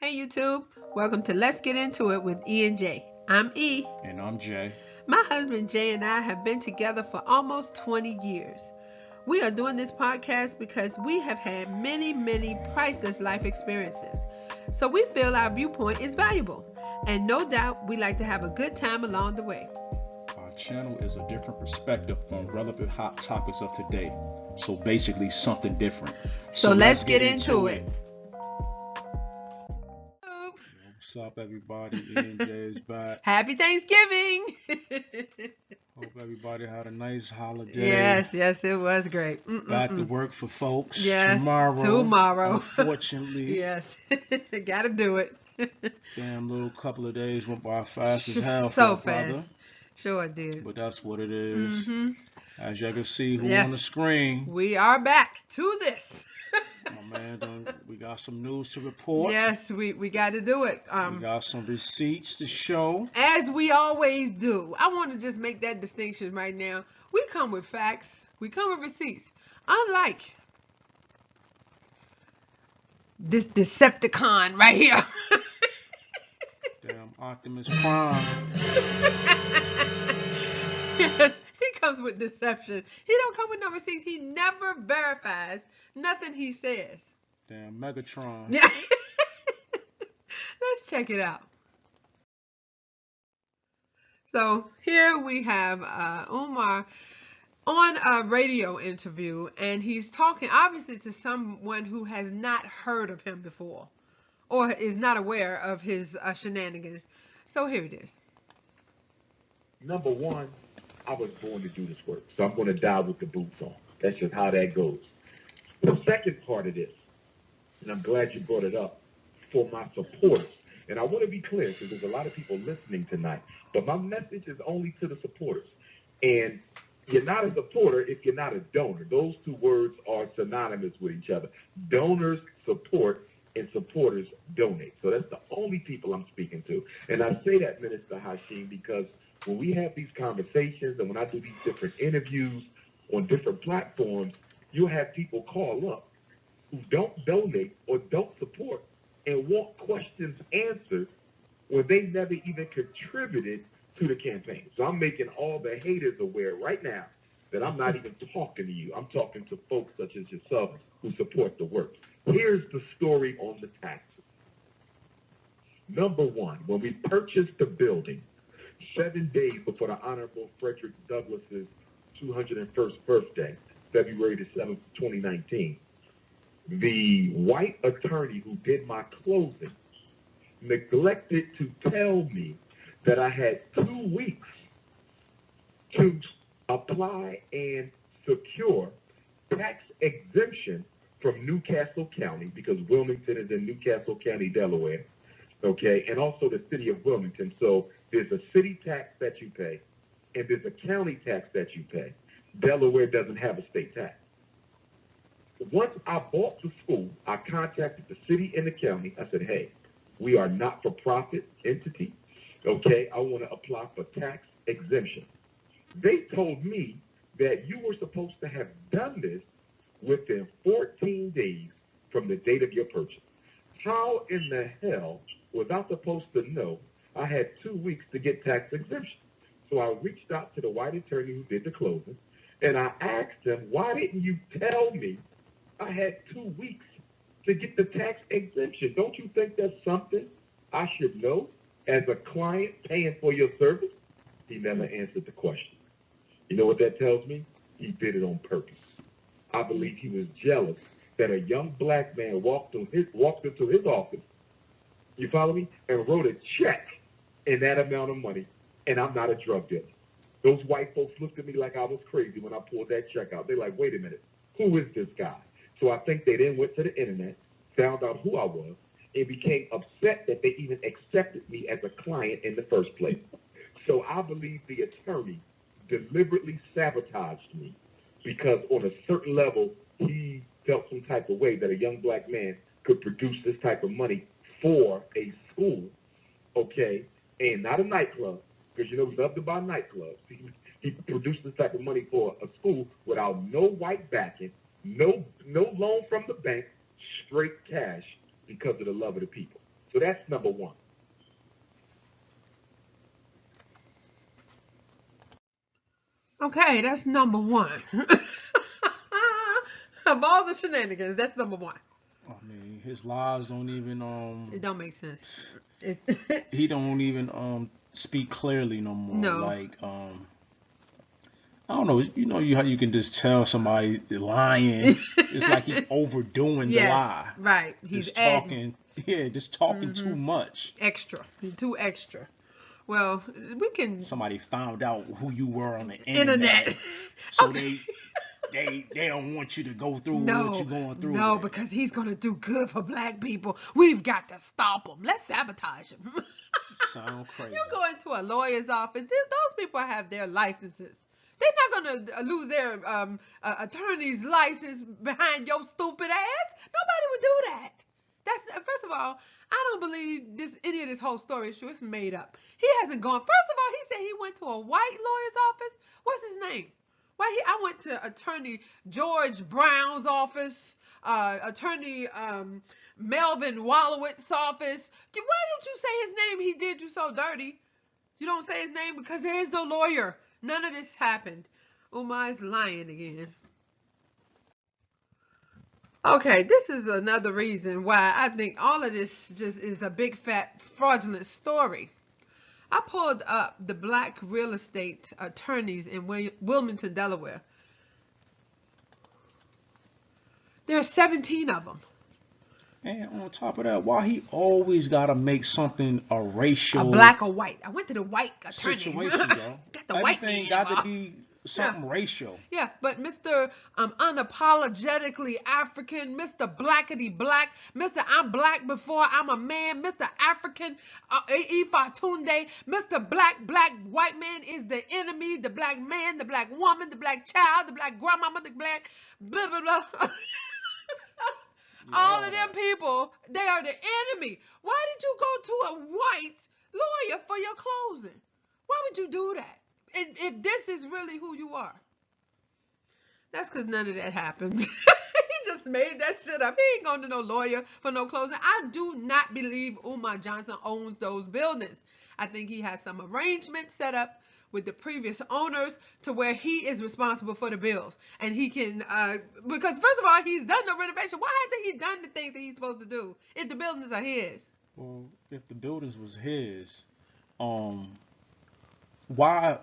Hey YouTube, welcome to Let's Get Into It with E and J. I'm E. And I'm Jay. My husband Jay and I have been together for almost 20 years. We are doing this podcast because we have had many priceless life experiences. So we feel our viewpoint is valuable. And no doubt we like to have a good time along the way. Our channel is a different perspective on relevant hot topics of today. So basically something different. So let's get into it. What's up, everybody? E and J is back. Happy Thanksgiving! Hope everybody had a nice holiday. Yes, it was great. Back to work for folks. Yes, tomorrow. Unfortunately. Yes, gotta do it. Damn, little couple of days went by fast as hell. So for a brother. fast. Sure it did. But that's what it is. Mm-hmm. As you can see, who Yes. on the screen? We are back to this. My man, we got some news to report. Yes, we got to do it. We got some receipts to show. As we always do. I want to just make that distinction right now. We come with facts. We come with receipts. Unlike this Decepticon right here. Damn, Optimus Prime. Yes, he comes with deception. He don't come with no receipts. He never verifies nothing he says. Damn, Megatron. Yeah. Let's check it out. So here we have Umar on a radio interview, and he's talking obviously to someone who has not heard of him before or is not aware of his shenanigans. So here it is. Number one, I was born to do this work, so I'm going to die with the boots on. That's just how that goes. The second part of this, and I'm glad you brought it up, for my supporters. And I want to be clear because there's a lot of people listening tonight, but my message is only to the supporters. And you're not a supporter if you're not a donor. Those two words are synonymous with each other. Donors support and supporters donate. So that's the only people I'm speaking to. And I say that, Minister Hashim, because when we have these conversations and when I do these different interviews on different platforms, you'll have people call up who don't donate or don't support and want questions answered when they never even contributed to the campaign. So I'm making all the haters aware right now that I'm not even talking to you. I'm talking to folks such as yourself who support the work. Here's the story on the taxes. Number one, when we purchased the building, 7 days before the Honorable Frederick Douglass's 201st birthday, February the 7th, 2019, the white attorney who did my closing neglected to tell me that I had 2 weeks to apply and secure tax exemption from Newcastle County, because Wilmington is in Newcastle County, Delaware, okay, and also the city of Wilmington. So there's a city tax that you pay, and there's a county tax that you pay. Delaware doesn't have a state tax. Once I bought the school, I contacted the city and the county. I said, hey, we are not-for-profit entity, okay? I want to apply for tax exemption. They told me that you were supposed to have done this within 14 days from the date of your purchase. How in the hell was I supposed to know I had 2 weeks to get tax exemption? So I reached out to the white attorney who did the closing, and I asked him, why didn't you tell me I had 2 weeks to get the tax exemption? Don't you think that's something I should know as a client paying for your service? He never answered the question. You know what that tells me? He did it on purpose. I believe he was jealous that a young black man walked into his office, you follow me, and wrote a check in that amount of money, and I'm not a drug dealer. Those white folks looked at me like I was crazy when I pulled that check out. They're like, wait a minute, who is this guy? So I think they then went to the internet, found out who I was, and became upset that they even accepted me as a client in the first place. So I believe the attorney deliberately sabotaged me because on a certain level, he felt some type of way that a young black man could produce this type of money for a school, okay, and not a nightclub, because you know we love to buy nightclubs. He produced this type of money for a school without no white backing, no loan from the bank, straight cash because of the love of the people. So that's number one. Okay, that's number one. Of all the shenanigans, that's number one. I mean, his lies don't even It don't make sense. he don't even speak clearly no more. No. Like I don't know, how you can just tell somebody lying. It's like he's overdoing the Yes, lie. right. He's Just adding talking, just talking too much. extra. Too extra. Well, we can Somebody found out who you were on the internet. so Okay. they don't want you to go through what No, you're going through. no, with. because he's gonna do good for black people. We've got to stop him. Let's sabotage him. Sound crazy. You go into a lawyer's office. Those people have their licenses. They're not gonna lose their attorney's license behind your stupid ass. Nobody would do that. That's first of all, I don't believe any of this whole story is true. It's made up. He hasn't gone. First of all, he said he went to a white lawyer's office. What's his name? I went to Attorney George Brown's office, Attorney Melvin Wallowitz's office. Why don't you say his name? He did you so dirty. You don't say his name because there is no lawyer. None of this happened. Umar is lying again. Okay, this is another reason why I think all of this just is a big fat fraudulent story. I pulled up the black real estate attorneys in Wilmington, Delaware. There are 17 of them. And on top of that, why he always gotta make something a racial, a black or white? I went to the white attorney. situation, yo. Got the white Everything man got involved. to be something racial. Yeah, but Mr. Unapologetically African, Mr. Blackity Black, Mr. I'm black before I'm a man, Mr. African, Ifatunde, Mr. Black white man is the enemy, the black man, the black woman, the black child, the black grandmama, the black blah blah blah. All of them people, they are the enemy. Why did you go to a white lawyer for your closing? Why would you do that? If this is really who you are. That's because none of that happened. He just made that shit up. He ain't going to no lawyer for no closing. I do not believe Umar Johnson owns those buildings. I think he has some arrangement set up with the previous owners to where he is responsible for the bills. And he can, because first of all, he's done the renovation. Why hasn't he done the things that he's supposed to do if the buildings are his? Well, if the buildings was his, why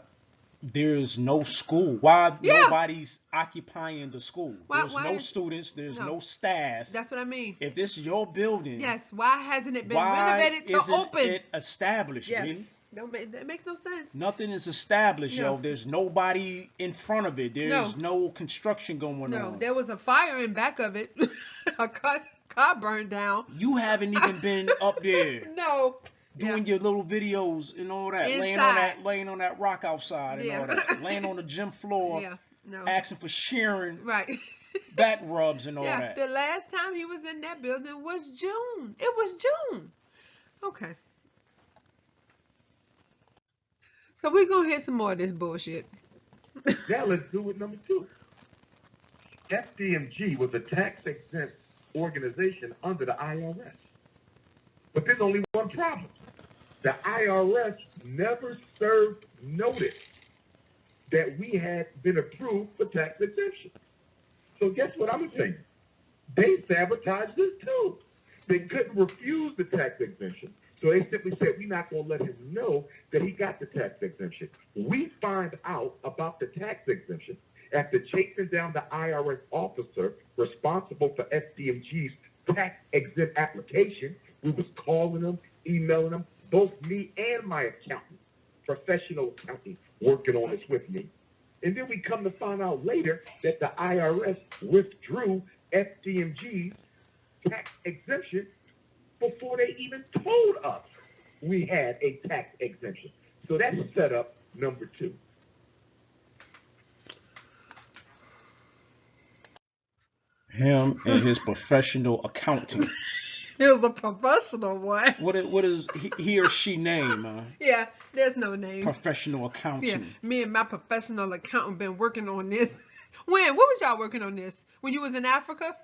there's no school? Why nobody's occupying the school? There's no students. There's no staff. That's what I mean. If this is your building, yes. Why hasn't it been renovated to open? It established? Yes. That makes no sense. Nothing is established, yo. There's nobody in front of it. There's no construction going on. No, there was a fire in back of it. A car burned down. You haven't even been up there. No. Doing your little videos and all that, laying on that rock outside and all that, laying on the gym floor, asking for sharing, back rubs and all that. The last time he was in that building was June. It was June. Okay. So we're gonna hit some more of this bullshit. Now let's do it number 2. FDMG was a tax-exempt organization under the IRS. But there's only one problem. The IRS never served notice that we had been approved for tax exemption. So guess what I'm saying? They sabotaged this too. They couldn't refuse the tax exemption. So they simply said, we're not going to let him know that he got the tax exemption. We find out about the tax exemption after chasing down the IRS officer responsible for FDMG's tax exempt application. We was calling them, emailing them, both me and my accountant, professional accountant, working on this with me. And then we come to find out later that the IRS withdrew FDMG's tax exemption before they even told us we had a tax exemption. So that's setup number 2. Him and his professional accounting. He was a professional one. What is he or she name? Yeah, there's no name. Professional accounting. Yeah, me and my professional accountant been working on this. When? What was y'all working on this? When you was in Africa?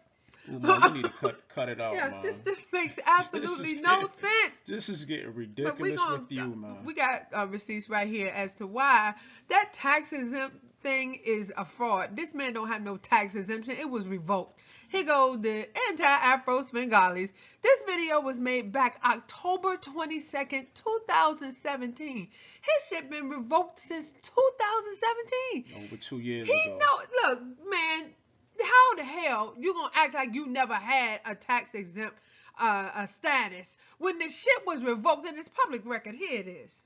Umar, you need to cut it out, yeah, man. This makes absolutely no sense. This is getting ridiculous with you, man. We got receipts right here as to why that tax exempt thing is a fraud. This man don't have no tax exemption. It was revoked. Here goes the anti-Afro Svengalis. This video was made back October 22nd, 2017. His shit been revoked since 2017. Over 2 years ago. Look, man, how the hell you gonna act like you never had a tax exempt status when the shit was revoked in its public record? Here it is.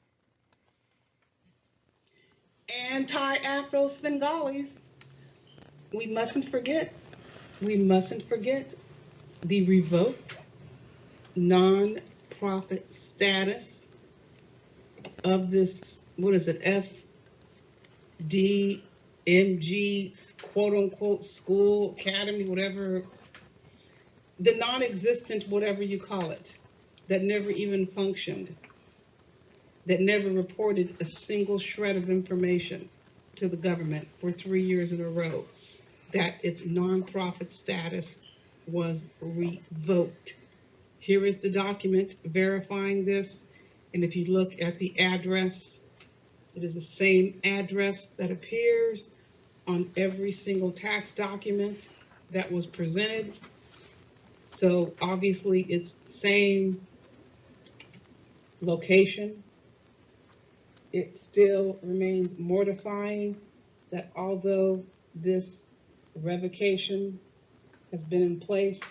Anti-Afro Svengalis. We mustn't forget the revoked non-profit status of this, what is it, FDMG, quote-unquote, school, academy, whatever, the non-existent, whatever you call it, that never even functioned, that never reported a single shred of information to the government for 3 years in a row, that its nonprofit status was revoked. Here is the document verifying this, and if you look at the address, it is the same address that appears on every single tax document that was presented. So obviously it's the same location. It still remains mortifying that although this revocation has been in place,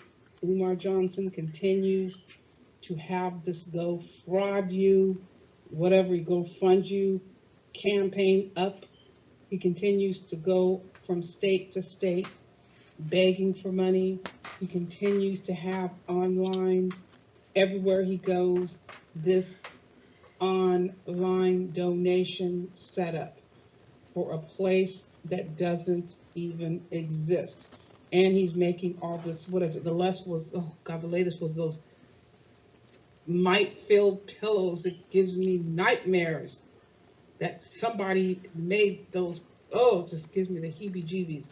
Umar Johnson continues to have this go fraud you, whatever, go fund you campaign up. He continues to go from state to state begging for money. He continues to have online, everywhere he goes, this online donation setup for a place that doesn't even exist. And he's making all this, what is it? The latest was those mite-filled pillows that gives me nightmares. That somebody made those, just gives me the heebie-jeebies.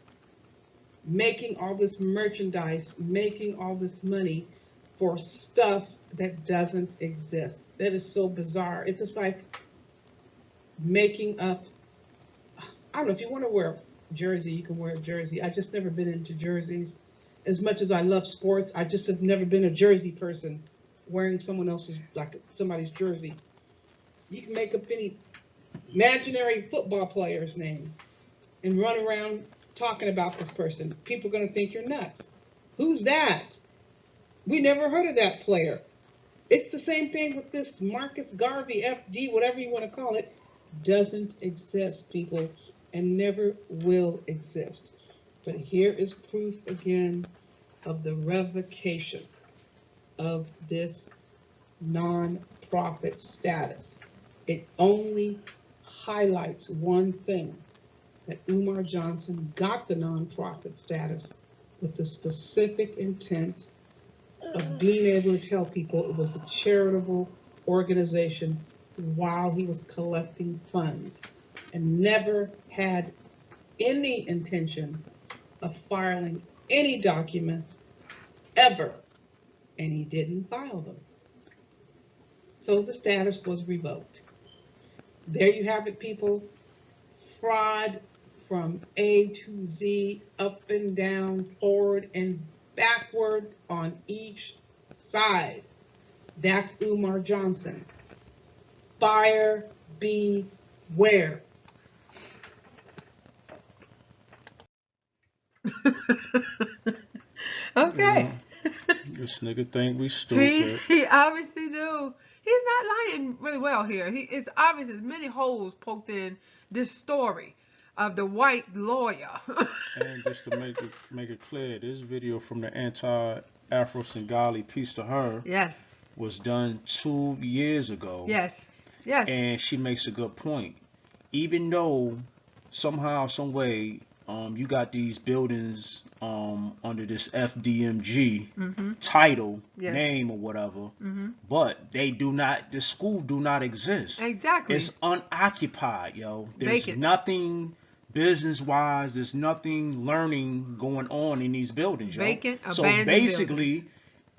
Making all this merchandise, making all this money for stuff that doesn't exist. That is so bizarre. It's just like making up, I don't know, if you want to wear a jersey, you can wear a jersey. I just never been into jerseys. As much as I love sports, I just have never been a jersey person, wearing someone else's, like somebody's jersey. You can make up any imaginary football player's name and run around talking about this person. People are going to think you're nuts. Who's that? We never heard of that player. It's the same thing with this Marcus Garvey, FD, whatever you want to call it. Doesn't exist, people, and never will exist. But here is proof again of the revocation of this non-profit status. It only highlights one thing, that Umar Johnson got the non-profit status with the specific intent of being able to tell people it was a charitable organization while he was collecting funds, and never had any intention of filing any documents ever, and he didn't file them. So the status was revoked. There you have it, people. Fraud from A to Z, up and down, forward and backward on each side. That's Umar Johnson. Buyer beware. Okay. This nigga think we stupid. He obviously do. He's not lying really well here. It's obvious there's many holes poked in this story of the white lawyer. And just to make it clear, this video from the anti-Afro Svengali, peace to her, yes, was done 2 years ago. Yes. Yes. And she makes a good point. Even though somehow, some way, you got these buildings under this FDMG title, yes, name or whatever, but they do not, the school do not exist. Exactly. It's unoccupied, yo. There's Vacant. nothing business-wise, there's nothing learning going on in these buildings, yo. Vacant, so abandoned basically,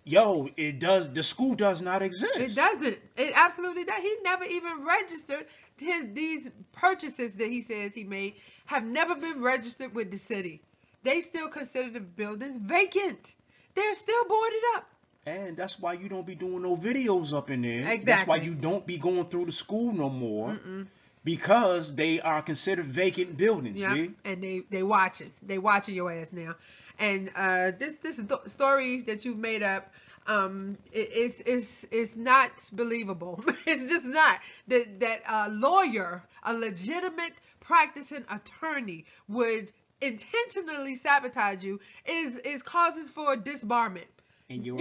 buildings. the school does not exist. It doesn't. It absolutely does. He never even registered these purchases that he says he made have never been registered with the city. They still consider the buildings vacant. They're still boarded up. And that's why you don't be doing no videos up in there. Exactly. That's why you don't be going through the school no more. Because they are considered vacant buildings. Yeah, and they watching your ass now. And this story that you've made up, it's not believable. It's just not that a lawyer, a legitimate practicing attorney, would intentionally sabotage you is causes for disbarment. And he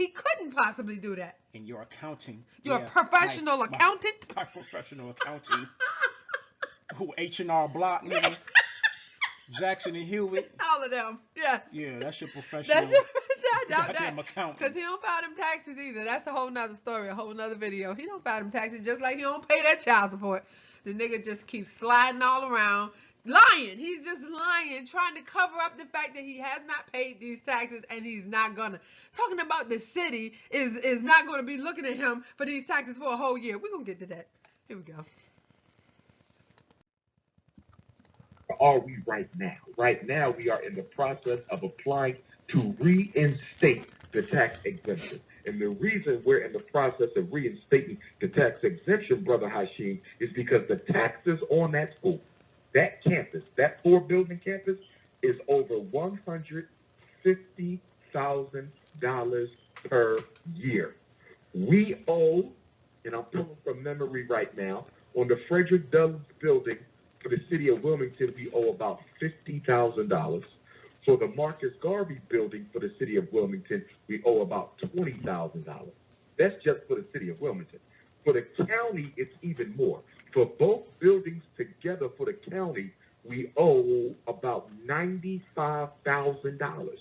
couldn't possibly do that. And your accounting. You're a professional accountant? My professional accounting. Who H&R Block, nigga. Jackson and Hewitt. All of them. Yes. Yeah, that's your professional. That's your accountant. Because he don't file them taxes either. That's a whole nother story, a whole nother video. He don't file them taxes just like he don't pay that child support. The nigga just keeps sliding all around. Lying. He's just lying, trying to cover up the fact that he has not paid these taxes and he's not gonna. Talking about the city is not gonna be looking at him for these taxes for a whole year. We're gonna get to that. Here we go. Are we right now? Right now, we are in the process of applying to reinstate the tax exemption. And the reason we're in the process of reinstating the tax exemption, Brother Hashim, is because the taxes on that school, that campus, that 4-building campus, is over $150,000 per year. We owe, and I'm pulling from memory right now, on the Frederick Douglass building for the city of Wilmington, we owe about $50,000. For the Marcus Garvey building for the city of Wilmington, we owe about $20,000. That's just for the city of Wilmington. For the county, it's even more. For both buildings together for the county, we owe about $95,000.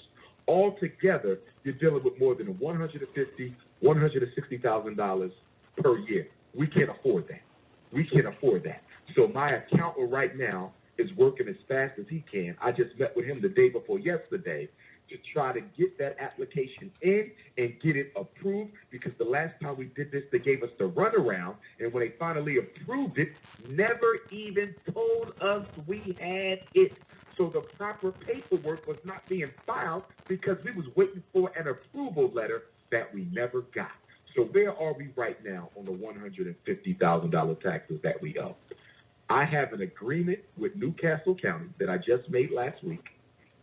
Altogether, you're dealing with more than $150,000, $160,000 per year. We can't afford that. We can't afford that. So my accountant right now is working as fast as he can. I just met with him the day before yesterday to try to get that application in and get it approved, because the last time we did this, they gave us the runaround, and when they finally approved it, never even told us we had it. So the proper paperwork was not being filed because we was waiting for an approval letter that we never got. So where are we right now on the $150,000 taxes that we owe? I have an agreement with Newcastle County that I just made last week,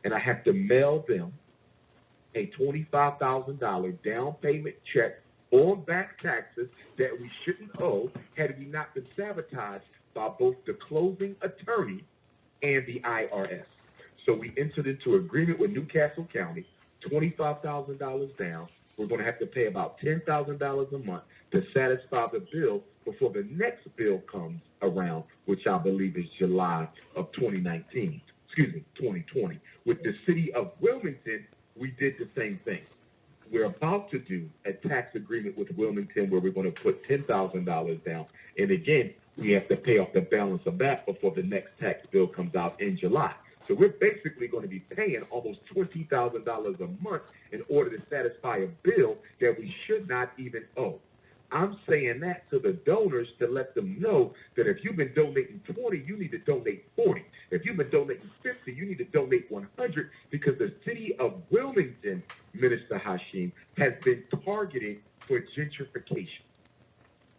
and I have to mail them a $25,000 down payment check on back taxes that we shouldn't owe had we not been sabotaged by both the closing attorney and the IRS. So we entered into agreement with Newcastle County, $25,000 down. We're going to have to pay about $10,000 a month to satisfy the bill before the next bill comes around, which I believe is July of 2020. With the city of Wilmington, we did the same thing. We're about to do a tax agreement with Wilmington where we're going to put $10,000 down. And again, we have to pay off the balance of that before the next tax bill comes out in July. So we're basically going to be paying almost $20,000 a month in order to satisfy a bill that we should not even owe. I'm saying that to the donors to let them know that if you've been donating 20, you need to donate 40. If you've been donating 50, you need to donate 100, because the city of Wilmington, Minister Hashim, has been targeted for gentrification.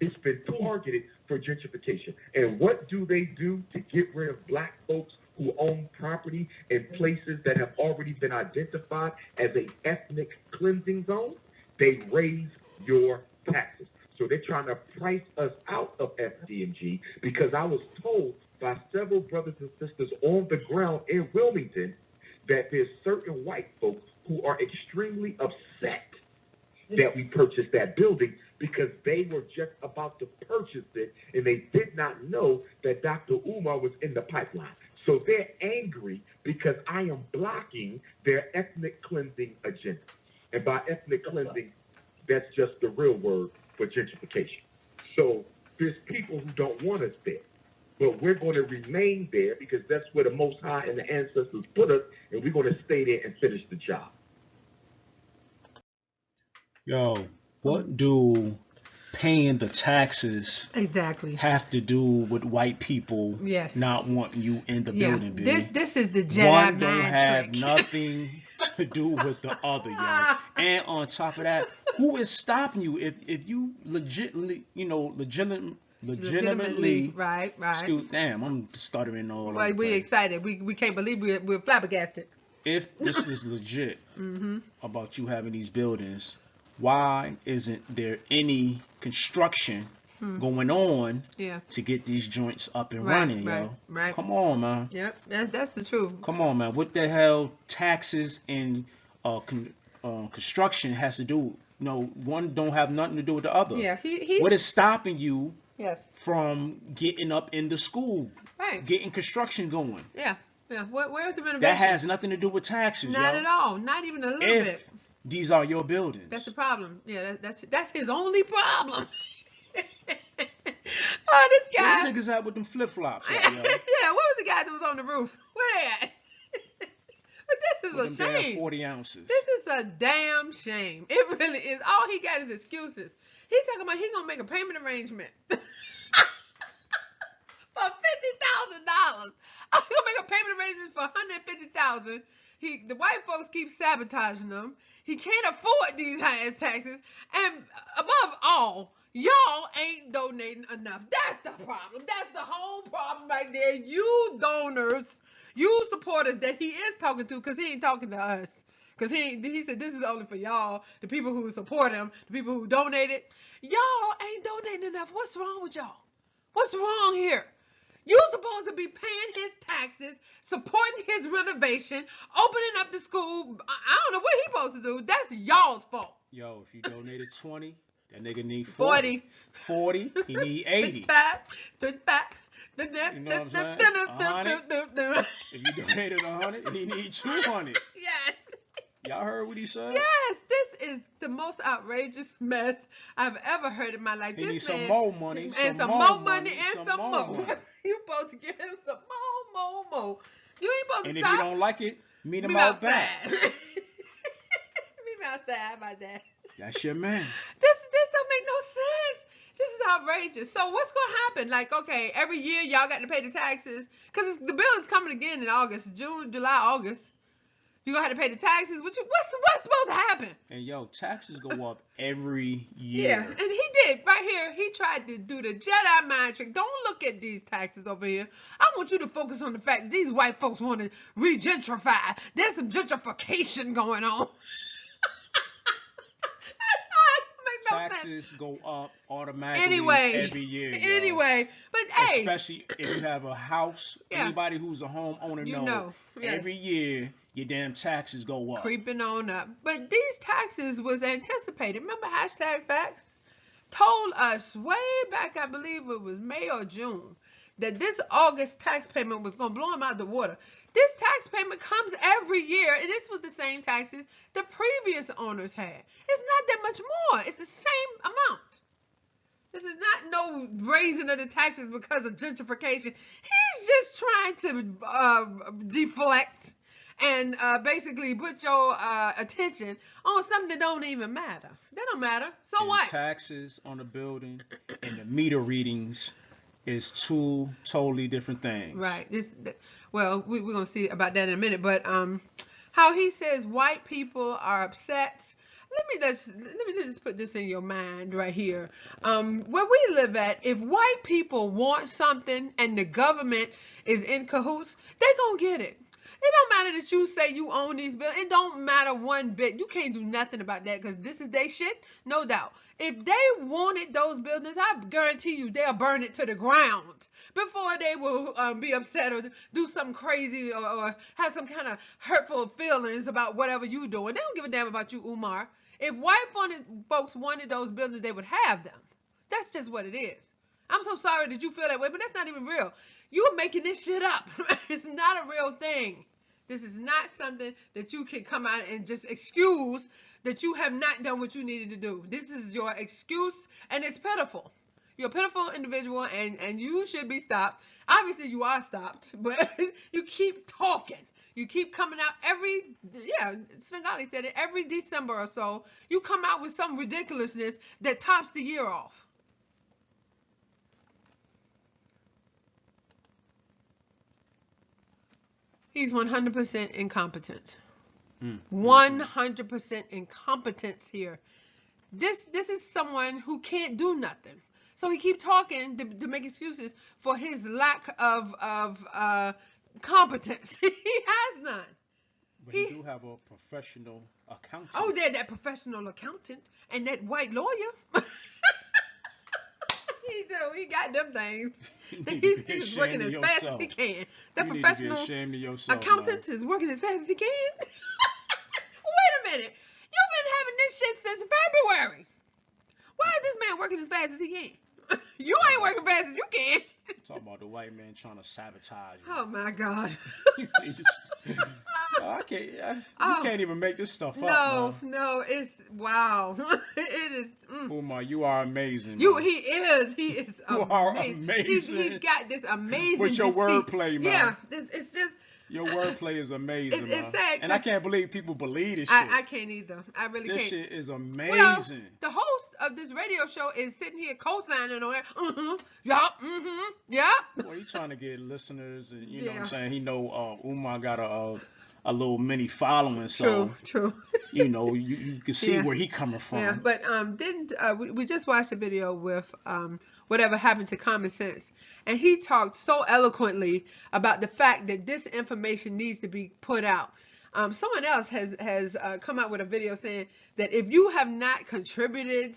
It's been targeted for gentrification. And what do they do to get rid of black folks who own property in places that have already been identified as an ethnic cleansing zone? They raise your taxes. So they're trying to price us out of FDMG, because I was told by several brothers and sisters on the ground in Wilmington that there's certain white folks who are extremely upset that we purchased that building, because they were just about to purchase it and they did not know that Dr. Umar was in the pipeline. So they're angry because I am blocking their ethnic cleansing agenda. And by ethnic cleansing, that's just the real word for gentrification. So there's people who don't want us there. but we're going to remain there because that's where the Most High and the ancestors put us, and we're going to stay there and finish the job. Yo, what do paying the taxes have to do with white people not wanting you in the building, B? This is the Jedi One don't mind have trick. Nothing to do with the other, yo. And on top of that, who is stopping you if you legitimately right. Damn, I'm stuttering all over. Well, we're excited. We can't believe we're flabbergasted. If this is legit about you having these buildings, why isn't there any construction going on to get these joints up and running, yo? Right. Come on, man. Yep, that's the truth. Come on, man. What the hell taxes and construction has to do? No, one don't have nothing to do with the other. Yeah, what is stopping you Yes. from getting up in the school, right? Getting construction going. Yeah. Where's the renovation? That has nothing to do with taxes, Not at all. Not even a little bit. These are your buildings. That's the problem. Yeah, that's his only problem. Oh, this guy. Where the niggas at with them flip flops? Yeah, what was the guy that was on the roof? Where they at? But this is with a shame. 40 ounces. This is a damn shame. It really is. All he got is excuses. He's talking about he's gonna make a payment arrangement for $50,000. I'm gonna make a payment arrangement for $150,000. The white folks keep sabotaging them. He can't afford these high taxes, and above all, y'all ain't donating enough. That's the problem. That's the whole problem right there. You donors, you supporters that he is talking to, because he ain't talking to us. Because he said this is only for y'all, the people who support him, the people who donated. Y'all ain't donating enough. What's wrong with y'all? What's wrong here? You're supposed to be paying his taxes, supporting his renovation, opening up the school. I don't know what he's supposed to do. That's y'all's fault. Yo, if you donated 20, that nigga need 40. 40, he need 80. 35. You know what I'm saying? 100. If you donated 100, he need 200. Yes. Y'all heard what he said? Yes, this is the most outrageous mess I've ever heard in my life. He needs man, some more money. And some more money and some more. You supposed to give him some more. You ain't supposed to stop. And if you don't like it, meet him out back. Meet me outside about that. That's your man. This don't make no sense. This is outrageous. So what's going to happen? Like, okay, every year y'all got to pay the taxes. Because the bill is coming again in August. June, July, August. You're going to have to pay the taxes. What's supposed to happen? And yo, taxes go up every year. Yeah, and he did. Right here, he tried to do the Jedi mind trick. Don't look at these taxes over here. I want you to focus on the fact that these white folks want to re-gentrify. There's some gentrification going on. Taxes go up automatically every year. Anyway, but hey, especially if you have a house. Anybody who's a homeowner knows every year your damn taxes go up. Creeping on up. But these taxes was anticipated. Remember #facts told us way back, I believe it was May or June, that this August tax payment was going to blow him out the water. This tax payment comes every year, and this was the same taxes the previous owners had. It's not that much more. It's the same amount. This is not no raising of the taxes because of gentrification. He's just trying to deflect and basically put your attention on something that don't even matter. That don't matter. So what? Taxes on the building and the meter readings is two totally different things. Right. Well, we're going to see about that in a minute. But how he says white people are upset. Let me just put this in your mind right here. Where we live at, if white people want something and the government is in cahoots, they going to get it. It don't matter that you say you own these buildings. It don't matter one bit. You can't do nothing about that because this is their shit, no doubt. If they wanted those buildings, I guarantee you they'll burn it to the ground before they will be upset or do something crazy or have some kind of hurtful feelings about whatever you doing. They don't give a damn about you, Umar. If white folks wanted those buildings, they would have them. That's just what it is. I'm so sorry that you feel that way, but that's not even real. You're making this shit up. It's not a real thing. This is not something that you can come out and just excuse that you have not done what you needed to do. This is your excuse, and it's pitiful. You're a pitiful individual, and you should be stopped. Obviously, you are stopped, but you keep talking. You keep coming out Svengalis said it, every December or so, you come out with some ridiculousness that tops the year off. He's 100% incompetent. 100% incompetence here. This is someone who can't do nothing. So he keep talking to make excuses for his lack of competence. He has none. But he do have a professional accountant. Oh, that professional accountant and that white lawyer. He do. He got them things. He's working as fast as he can. That professional accountant is working as fast as he can. Wait a minute. You've been having this shit since February. Why is this man working as fast as he can? You ain't working fast as you can. Talking about the white man trying to sabotage you. Oh my God. I can't. You can't even make this stuff up. No, it's wow. It is. Umar, you are amazing. He is. You are amazing. He's got this amazing. With your wordplay, man. Yeah, it's just. Your wordplay is amazing. It's sad. And I can't believe people believe this shit. I can't either. I really can't. This shit is amazing. Well, the host of this radio show is sitting here co-signing on it. Yup. Well, he's trying to get listeners, and you know what I'm saying. He know Umar got a little mini following, so true. You know, you can see where he coming from. Yeah, but we just watched a video with Whatever Happened to Common Sense, and he talked so eloquently about the fact that this information needs to be put out. Someone else has come out with a video saying that if you have not contributed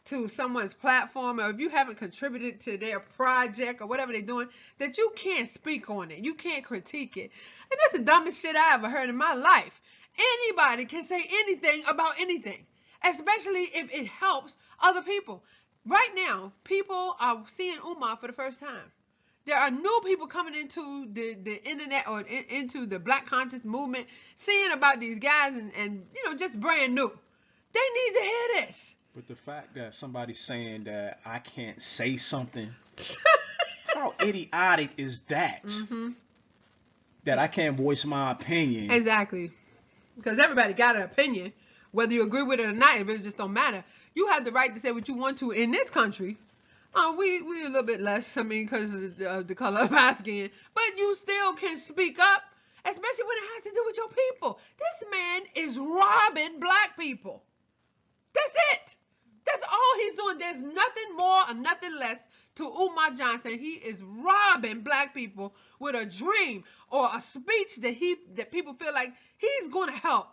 to someone's platform, or if you haven't contributed to their project or whatever they're doing, that you can't speak on it, you can't critique it. And that's the dumbest shit I ever heard in my life. Anybody can say anything about anything, especially if it helps other people. Right now, people are seeing Umar for the first time. There are new people coming into the internet or into the Black conscious movement, seeing about these guys and just brand new. They need to hear this. But the fact that somebody's saying that I can't say something, how idiotic is that? Mm-hmm. That I can't voice my opinion. Exactly. Because everybody got an opinion. Whether you agree with it or not, it really just don't matter. You have the right to say what you want to in this country. We a little bit less, because of the color of our skin. But you still can speak up, especially when it has to do with your people. This man is robbing Black people. That's it. That's all he's doing. There's nothing more or nothing less to Umar Johnson. He is robbing Black people with a dream or a speech that people feel like he's going to help.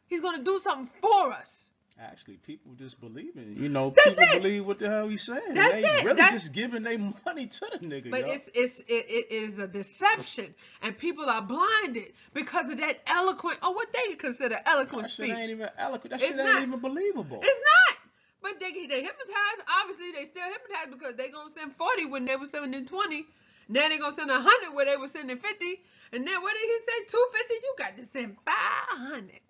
He's going to do something for us. Actually, people just believe in it. People believe what the hell he's saying. They really just giving their money to the nigga. But it is a deception, and people are blinded because of that eloquent, or what they consider eloquent speech. That shit ain't even eloquent. That shit ain't even believable. It's not. But they hypnotized. Obviously, they still hypnotized because they gonna send 40 when they were sending 20. Now they gonna send 100 where they were sending 50. And then what did he say? 250. You got to send 500.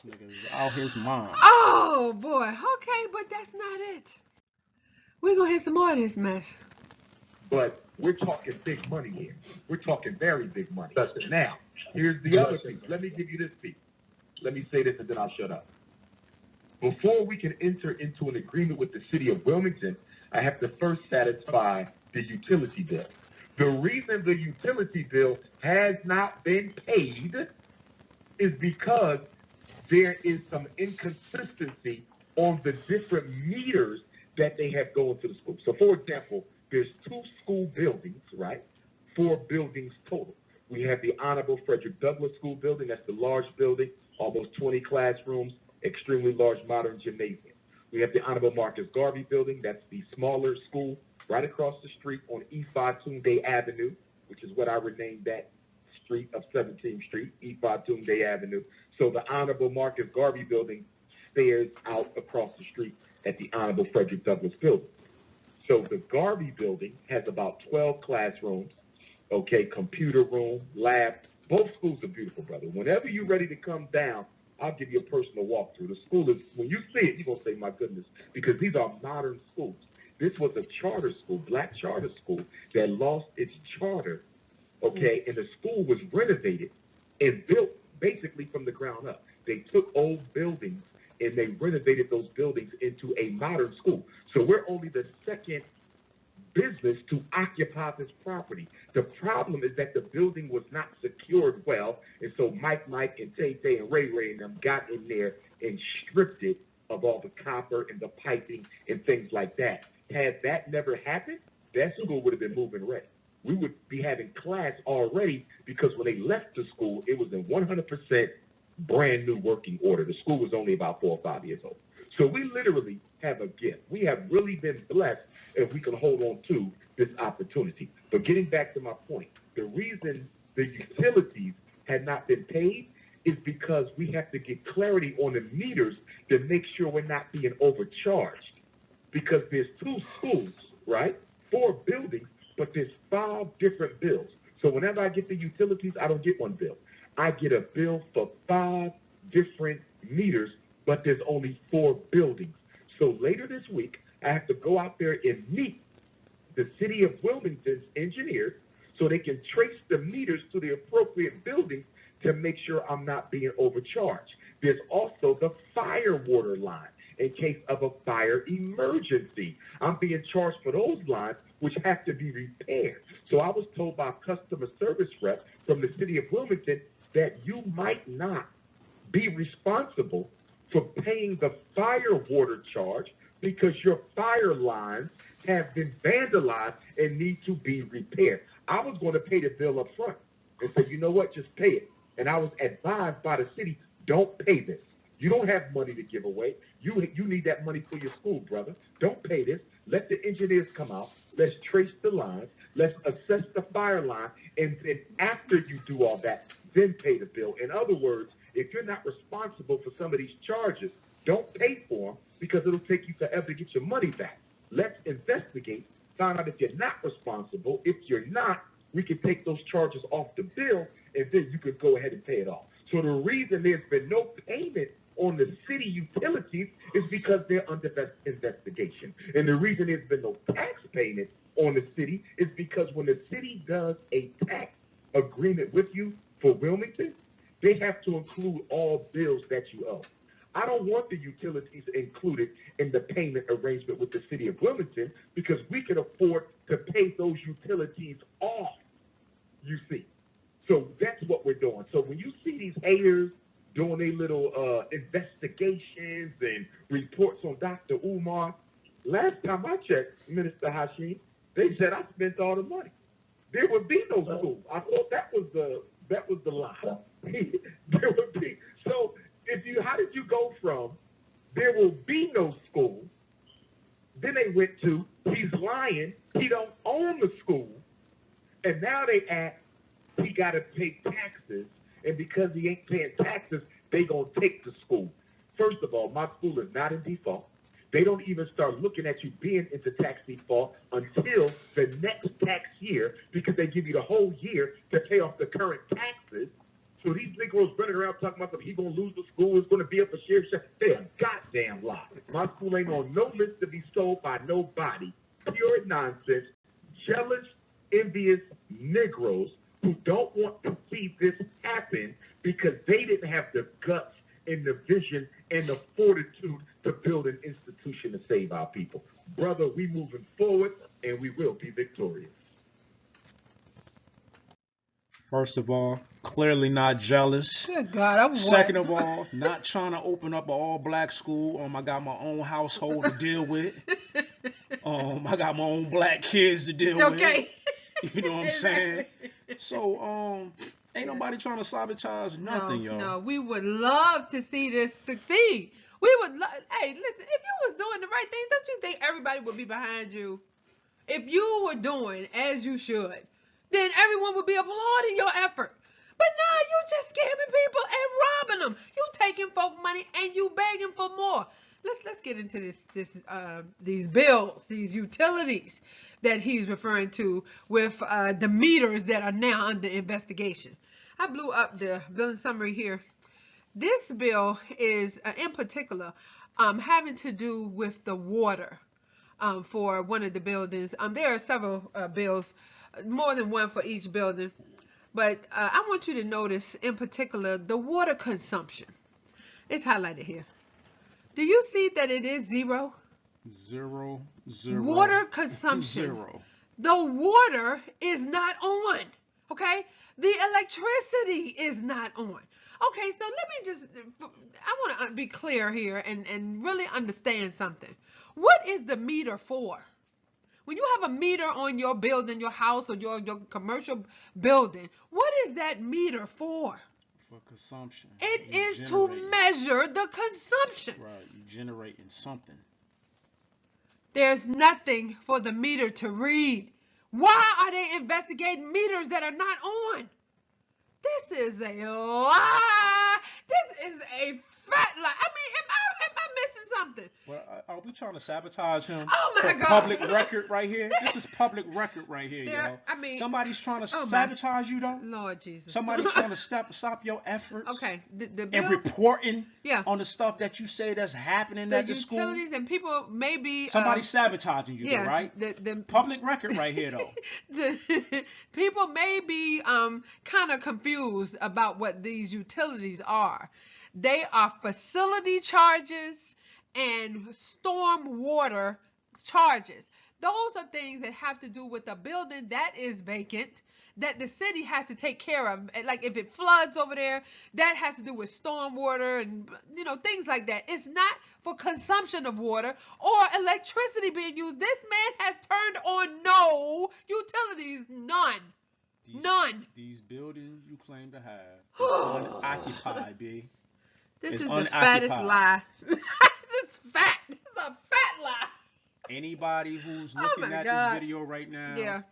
Nigga is out his mind. Oh boy. Okay, but that's not it. We're gonna hit some more of this mess. But we're talking big money here. We're talking very big money. Now, here's the other piece. Let me give you this piece. Let me say this and then I'll shut up. Before we can enter into an agreement with the city of Wilmington, I have to first satisfy the utility bill. The reason the utility bill has not been paid is because there is some inconsistency on the different meters that they have going to the school. So, for example, there's 2 school buildings, right? 4 buildings total. We have the Honorable Frederick Douglass School Building. That's the large building, almost 20 classrooms, extremely large modern gymnasium. We have the Honorable Marcus Garvey Building. That's the smaller school right across the street on Ifa Tunde Avenue, which is what I renamed that street of 17th Street, Ifa Tunde Avenue. So the Honorable Marcus Garvey Building stares out across the street at the Honorable Frederick Douglass Building. So the Garvey Building has about 12 classrooms, computer room, lab. Both schools are beautiful, brother. Whenever you're ready to come down I'll give you a personal walkthrough. The school is, when you see it, you're going to say, my goodness, because these are modern schools. This was a charter school, black charter school, that lost its charter, okay, and the school was renovated and built basically from the ground up. They took old buildings and they renovated those buildings into a modern school. So we're only the second business to occupy this property. The problem is that the building was not secured well, and so Mike and Tay and Ray and them got in there and stripped it of all the copper and the piping and things like that. Had that never happened, that school would have been moving ready. We would be having class already, because when they left the school, it was in 100% brand new working order. The school was only about 4 or 5 years old. So we literally have a gift. We have really been blessed if we can hold on to this opportunity. But getting back to my point, the reason the utilities had not been paid is because we have to get clarity on the meters to make sure we're not being overcharged. Because there's 2 schools, right? 4 buildings, but there's 5 different bills. So whenever I get the utilities, I don't get one bill. I get a bill for 5 different meters, but there's only 4 buildings. So later this week, I have to go out there and meet the city of Wilmington's engineers so they can trace the meters to the appropriate buildings to make sure I'm not being overcharged. There's also the fire water line in case of a fire emergency. I'm being charged for those lines, which have to be repaired. So I was told by a customer service rep from the city of Wilmington that you might not be responsible for paying the fire water charge because your fire lines have been vandalized and need to be repaired. I was going to pay the bill up front and say, you know what, just pay it. And I was advised by the city, don't pay this. You don't have money to give away. You need that money for your school, brother. Don't pay this. Let the engineers come out. Let's trace the lines. Let's assess the fire line. And then after you do all that, then pay the bill. In other words, if you're not responsible for some of these charges, don't pay for them because it'll take you forever to get your money back. Let's investigate, find out if you're not responsible. If you're not, we can take those charges off the bill, and then you could go ahead and pay it off. So the reason there's been no payment on the city utilities is because they're under investigation. And the reason there's been no tax payment on the city is because when the city does a tax agreement with you for Wilmington, they have to include all bills that you owe. I don't want the utilities included in the payment arrangement with the city of Wilmington because we can afford to pay those utilities off, you see. So that's what we're doing. So when you see these haters doing their little investigations and reports on Dr. Umar, last time I checked, Minister Hashim, they said I spent all the money. There would be no school. I thought that was the lie. There would be. So how did you go from there will be no school, then they went to he's lying, he don't own the school, and now they act he got to pay taxes, and because he ain't paying taxes, they gonna take the school. First of all, my school is not in default. They don't even start looking at you being into tax default until the next tax year because they give you the whole year to pay off the current taxes. So these Negroes running around talking about he's going to lose the school, it's going to be up for share. They're a goddamn lie. My school ain't on no list to be sold by nobody. Pure nonsense. Jealous, envious Negroes who don't want to see this happen because they didn't have the guts and the vision and the fortitude to build an institution to save our people. Brother, we moving forward and we will be victorious. First of all, clearly not jealous. Good God, Second of all, not trying to open up an all-black school. I got my own household to deal with. I got my own black kids to deal with. You know what I'm saying? So, ain't nobody trying to sabotage nothing, y'all. No, we would love to see this succeed. We would hey, listen, if you was doing the right things, don't you think everybody would be behind you? If you were doing as you should, then everyone would be applauding your effort. But now you just scamming people and robbing them. You taking folk money and you begging for more. Let's get into these bills, these utilities that he's referring to with the meters that are now under investigation. I blew up the billing summary here. This bill is, in particular, having to do with the water for one of the buildings. There are several bills, more than one for each building. But I want you to notice, in particular, the water consumption. It's highlighted here. Do you see that it is 0? 0, 0. Water consumption. 0. The water is not on. Okay? The electricity is not on. Okay, so let me just, I want to be clear here and really understand something. What is the meter for? When you have a meter on your building, your house, or your commercial building, what is that meter for? For consumption. It is to measure the consumption. Right, you're generating something. There's nothing for the meter to read. Why are they investigating meters that are not on? This is a lie. This is a fat lie. I mean, am I missing something? Well, are we trying to sabotage him? Oh my God! Public record right here. This is public record right here, yo. I mean, somebody's trying to sabotage you, though. Lord Jesus. Somebody's trying to stop your efforts. Okay, the bill, and reporting on the stuff that you say that's happening at the school. The utilities and people may be somebody's sabotaging you, though, right? The public record right here, though. The people may be kind of confused about what these utilities are. They are facility charges and storm water charges. Those are things that have to do with a building that is vacant, that the city has to take care of. Like if it floods over there, that has to do with storm water and things like that. It's not for consumption of water or electricity being used. This man has turned on no utilities, none. None. These buildings you claim to have is unoccupied, B. This is the fattest lie. It's fat. This is a fat lie. Anybody who's looking at this video right now,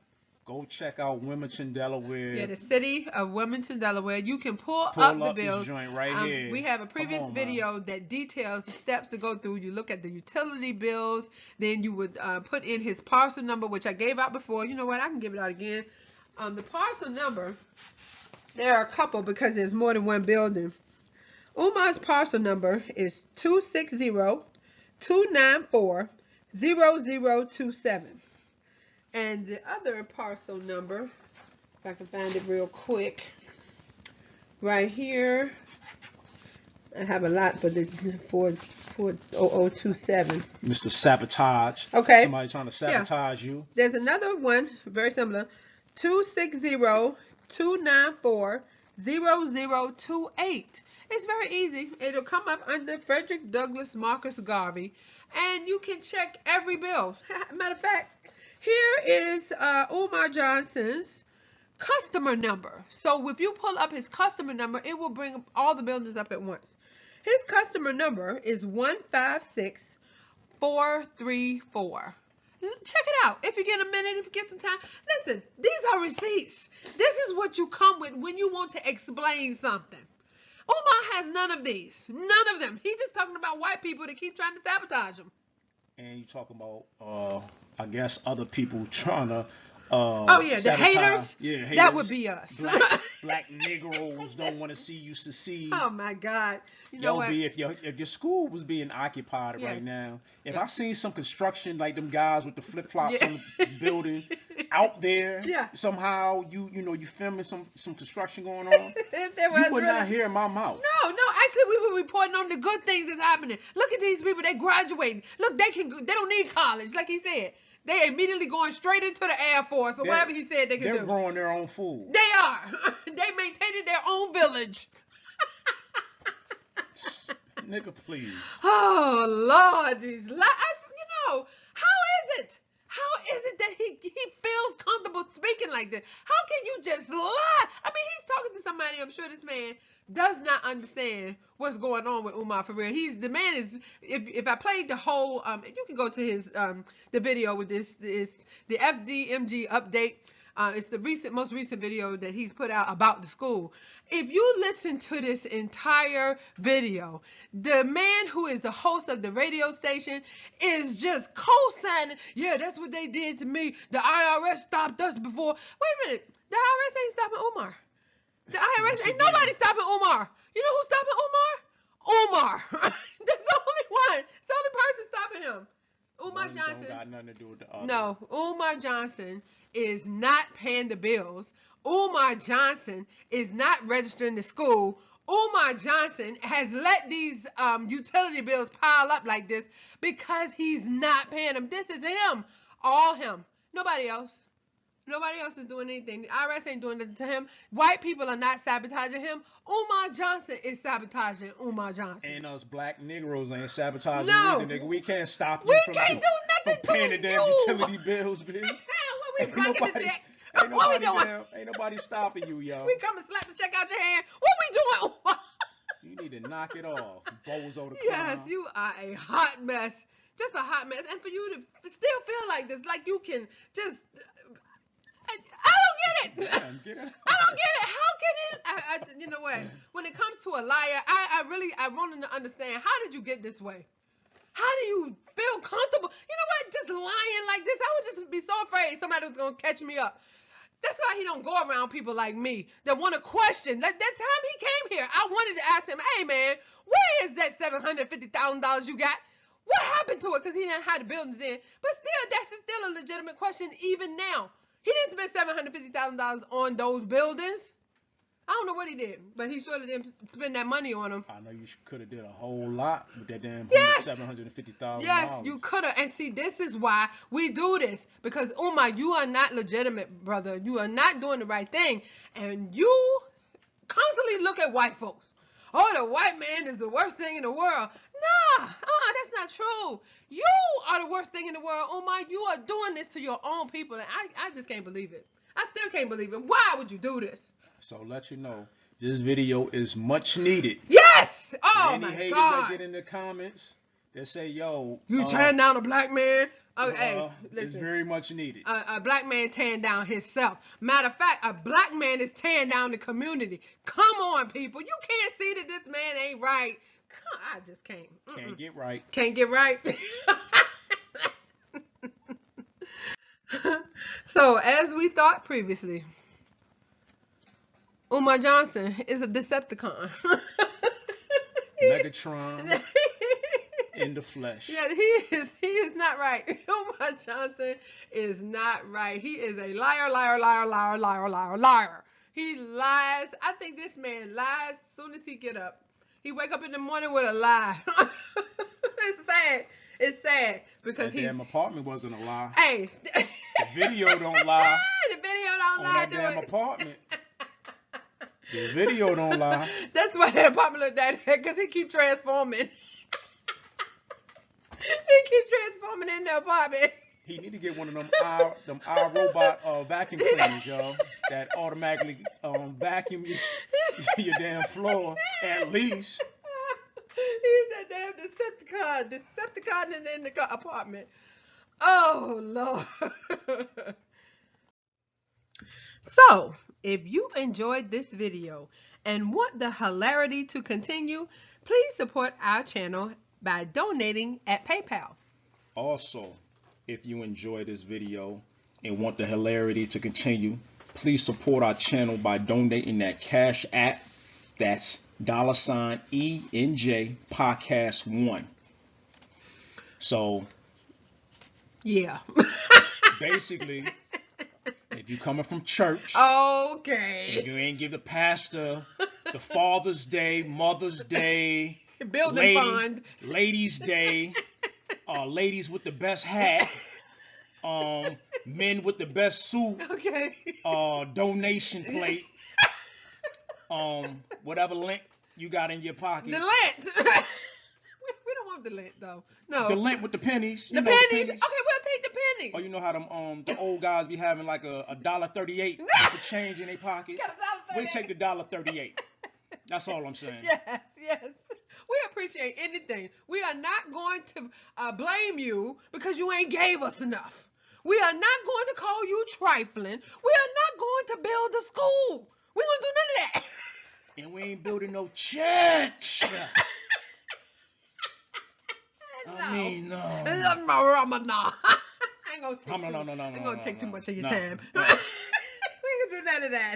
go check out Wilmington, Delaware. Yeah, the city of Wilmington, Delaware. You can pull up the bills. This joint right here. We have a previous video that details the steps to go through. You look at the utility bills. Then you would put in his parcel number, which I gave out before. You know what? I can give it out again. The parcel number, there are a couple because there's more than one building. Umar's parcel number is 260-294-0027. And the other parcel number, if I can find it real quick, right here. I have a lot, but it's 40027. Mr. Sabotage. Okay. Somebody trying to sabotage you. There's another one, very similar. 260-294-0028. It's very easy. It'll come up under Frederick Douglass Marcus Garvey, and you can check every bill. Matter of fact, here is Umar Johnson's customer number. So if you pull up his customer number, it will bring all the buildings up at once. His customer number is 156434. Check it out if you get a minute, if you get some time. Listen, these are receipts. This is what you come with when you want to explain something. Umar has none of these. None of them. He's just talking about white people that keep trying to sabotage him. And you talking about, I guess, other people trying to the haters? Yeah, haters. That would be us. Black Negroes don't want to see you succeed. Oh my God! You know what? If your school was being occupied right now, if I seen some construction like them guys with the flip flops on the building out there, somehow you filming some construction going on, you would not hear my mouth. No, actually we were reporting on the good things that's happening. Look at these people; they graduating. Look, they don't need college, like he said. They immediately going straight into the Air Force or whatever he said they could do. They're growing their own food. They are. They maintaining their own village. Nigga, please. Oh, Lord. How is it that he feels comfortable speaking like this? How can you just lie? I mean, he's talking to somebody. I'm sure this man does not understand what's going on with Umar for real. The man is, if I played the whole, you can go to his, the video with this is the FDMG update. It's the most recent video that he's put out about the school. If you listen to this entire video, the man who is the host of the radio station is just co-signing, yeah, that's what they did to me. The IRS stopped us before. Wait a minute. The IRS ain't stopping Umar. The IRS ain't nobody stopping Umar. You know who's stopping Umar? Umar. That's the only one. It's the only person stopping him. Umar Johnson. Don't got nothing to do with the other. No, Umar Johnson is not paying the bills. Umar Johnson is not registering to school. Umar Johnson has let these utility bills pile up like this because he's not paying them. This is him. All him. Nobody else. Nobody else is doing anything. The IRS ain't doing nothing to him. White people are not sabotaging him. Umar Johnson is sabotaging Umar Johnson. And us black Negroes ain't sabotaging No. either, nigga. We can't stop you We from, can't do nothing from paying to the damn you. utility bills, bitch. What we blocking the check? What we doing? Ain't nobody stopping you, yo. We come and slap the check out your hand. What we doing? You need to knock it off, bozo the Yes, clown. you are a hot mess. Just a hot mess. And for you to still feel like this, like you can just... I don't get it. Damn, get it. I don't get it. How can it? You know what? When it comes to a liar, I wanted to understand, how did you get this way? How do you feel comfortable? You know what? Just lying like this, I would just be so afraid somebody was going to catch me up. That's why he don't go around people like me that want to question. Like that time he came here, I wanted to ask him, hey, man, where is that $750,000 you got? What happened to it? Because he didn't have the buildings in. But still, that's still a legitimate question even now. He didn't spend $750,000 on those buildings. I don't know what he did, but he sure didn't spend that money on them. I know you could have did a whole lot with that damn Yes. $750,000. Yes, you could have. And see, this is why we do this. Because, Umar, you are not legitimate, brother. You are not doing the right thing. And you constantly look at white folks. Oh, the white man is the worst thing in the world. Nah, that's not true. You are the worst thing in the world, Umar. You are doing this to your own people. And I just can't believe it. I still can't believe it. Why would you do this? So let you know, this video is much needed. Yes! Oh, Any my haters God. that get in the comments that say, yo, You tearing down a black man? Hey, it's listen. very much needed. A black man tearing down himself. Matter of fact, a black man is tearing down the community. Come on, people. You can't see that this man ain't right. I just can't. Can't get right. Can't get right. So, as we thought previously, Umar Johnson is a Decepticon. Megatron in the flesh. Yeah, he is not right. Umar Johnson is not right. He is a liar. He lies. I think this man lies as soon as he get up. He wake up in the morning with a lie. It's sad. It's sad because that damn apartment wasn't a lie. Hey, the video don't lie. The video don't on lie. That damn apartment. The video don't lie. That's why the apartment look like that, because he keep transforming. He keep transforming in the apartment. He need to get one of them iRobot vacuum cleaners, y'all, that automatically vacuum your damn floor at least. He's that damn Decepticon in the apartment. Oh, Lord. So, if you enjoyed this video and want the hilarity to continue, please support our channel by donating at PayPal. Also, if you enjoy this video and want the hilarity to continue, please support our channel by donating at Cash App. That's $ENJ Podcast 1. So, yeah. Basically, if you coming from church, okay, and you ain't give the pastor the Father's Day, Mother's Day, building fund, Ladies' Day, ladies with the best hat, men with the best suit, okay, donation plate, whatever link you got in your pocket. The lint. We don't want the lint though. No. The lint with the pennies. The pennies. Okay, we'll take the pennies. Oh, you know how them the old guys be having like a $1.38 for change in their pocket. We take the $1.38. That's all I'm saying. Yes. We appreciate anything. We are not going to blame you because you ain't gave us enough. We are not going to call you trifling. We are not going to build a school. We gonna do none of that. And we ain't building no church. No. I mean, no. I ain't gonna take No. too much of your time. No. We ain't gonna do none of that.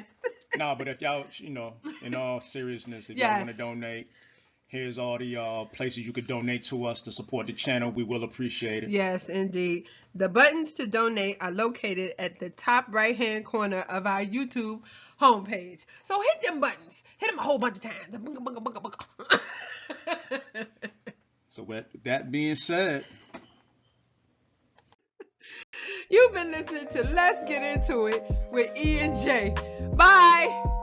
Nah, but if y'all, in all seriousness, if y'all want to donate, here's all the places you could donate to us to support the channel. We will appreciate it. Yes, indeed. The buttons to donate are located at the top right-hand corner of our YouTube homepage. So hit them buttons. Hit them a whole bunch of times. So with that being said, you've been listening to Let's Get Into It with E and J. Bye.